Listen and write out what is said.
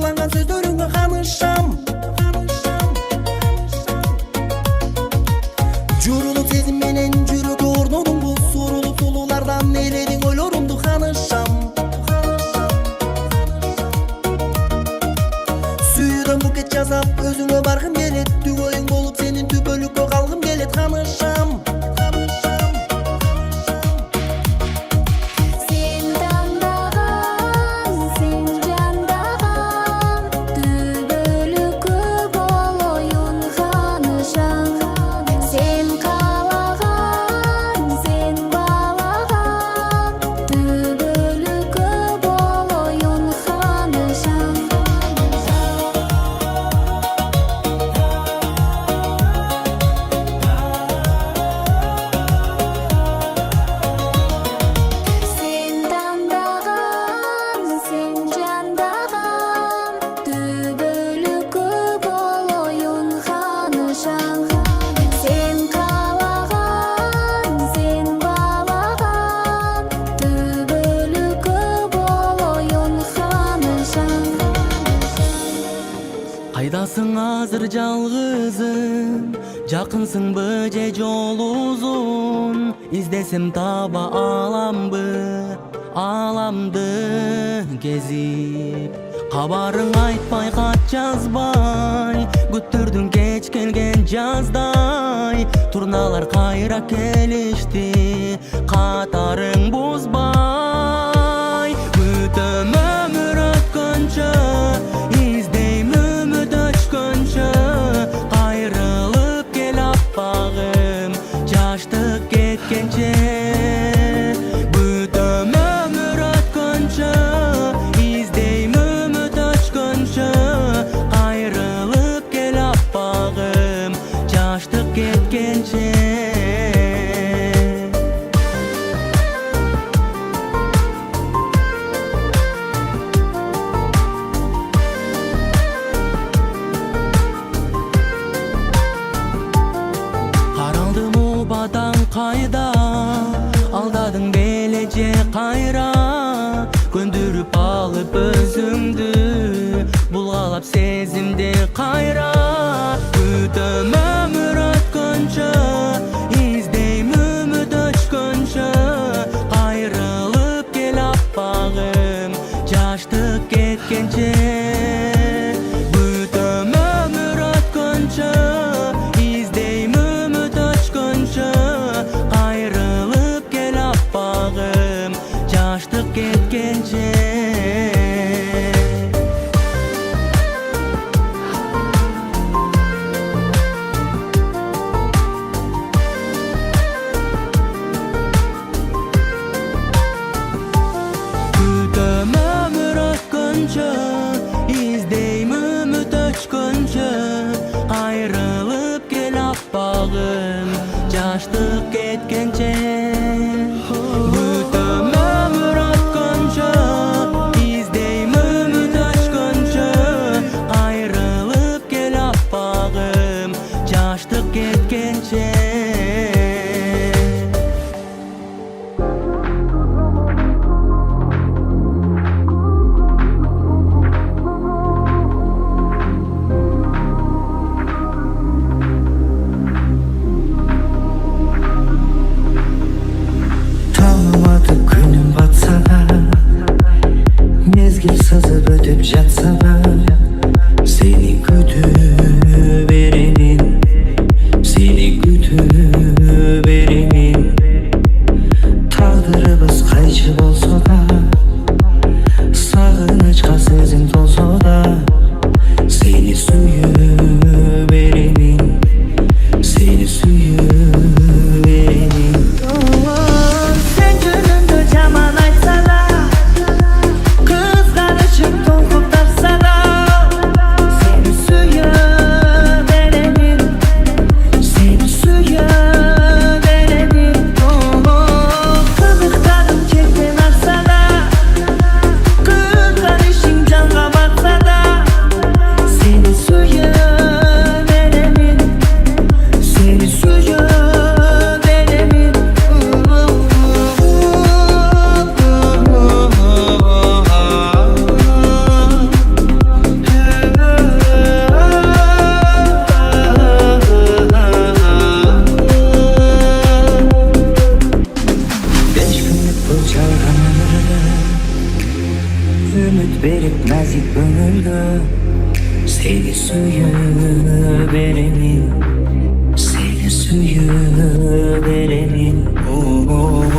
Ulangan sözdөрүңө канышам. Журулуп сезим менен жүрөгө орнодуң, бул сурулуп сулуулардан эледиң ойлорумду канышам. Сүйүүдөн букет жасап өзүңө баргым келет, түгөйүң болуп сенин түбөлүккө калгым келет, канышам. Кайдасың азыр жалгызым, жакынсыңбы же жол узун? Издесем таба аламбы, аламды кезип. Кабарың айтпай, кат жазбай, күттүрдүң кеч келген жаздай. Турналар кайра келишти, катарың бузбай. Күтөм өмүр өткөнчө, издейм үмүт өчкөнчө. Кайрылып кел аппагым, жаштык кеткенче. Күтөм өмүр өткөнчө, издейм үмүт өчкөнчө. Кайрылып кел аппагым, жаштык кеткенче. Бадаң кайда, алдадың бележе кайра. Көндүрүп алып өзүңдү, булгалап сезимди кайра. Күтөм өмүр өткөнчө, издейм үмүт өчкөнчө. Кайрылып кел аппагым, жаштык кеткенче. Күтөм өмүр өткөнчө, кайрылып кел аппагым, жаштык кеткенче. Күтөм өмүр өткөнчө, издейм үмүт өчкөнчө. Кайрылып кел аппагым, жаштык кеткенче. Күтөм өмүр өткөнчө, издейм үмүт өчкөнчө. Кайрылып кел аппагым, жаштык кеткенче. Sızıp ötüp жатса да, сени күтүп беремин, сени күтүп беремин. Тагдырыбыз кайчы болсо да, сагынычка сезим толсо да, сени сүйүп беремин, сени сүйүп беремин. Сен жөнүндө жаман айтса да, толкуп тарса да, gönülde seni suyu verenin, seni suyu verenin. Oh, oh,